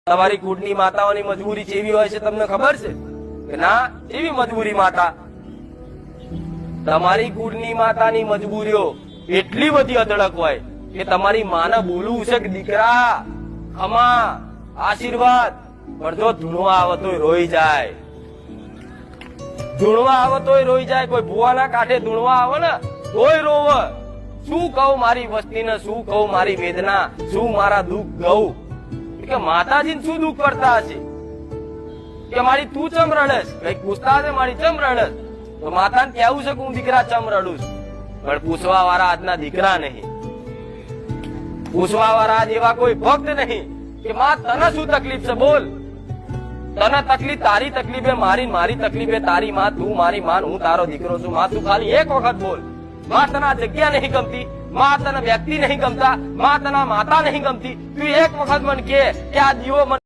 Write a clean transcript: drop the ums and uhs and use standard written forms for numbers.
તમારી કુળની માતાઓની મજબૂરી કેવી હોય છે તમને ખબર છે કે ના? એવી મજબૂરી માતા, તમારી કુળની માતાની મજબૂરીઓ એટલી બધી અઢળક હોય કે તમારી માને બોલવું છે કે દીકરા ખમા આશીર્વાદ, પણ જો ધૂણવા આવે તોય રોઈ જાય, ધૂણવા આવે તોય રોઈ જાય. કોઈ ભુવાના કાંઠે ધૂણવા આવે ને તોય રોવે. શું કહું મારી વસ્તીને, શું કહું મારી વેદના, શું મારા દુઃખ કહું? કે માતાજીને શું દુઃખ પડતા હશે કે મારી તું ચમ રડસ? કઈક પૂછતા હશે મારી ચમ રડસ? તો માતાને કેવું છે કે હું દીકરા ચમ રડું છું? પણ પૂછવા વાળા આજના દીકરા નહીં, પૂછવા વાળા આજ એવા કોઈ ભક્ત નહીં કે માં તને શું તકલીફ છે બોલ. તને તકલીફ, તારી તકલીફ મારી, મારી તકલીફ તારી. માં તું મારી માં, હું તારો દીકરો છું. માં તું ખાલી એક વખત બોલ. માં તને આ જગ્યા નહીં ગમતી, માં તને વ્યક્તિ નહીં ગમતા, માં તને માતા નહીં ગમતી, તું એક વખત મને કે આ દીવો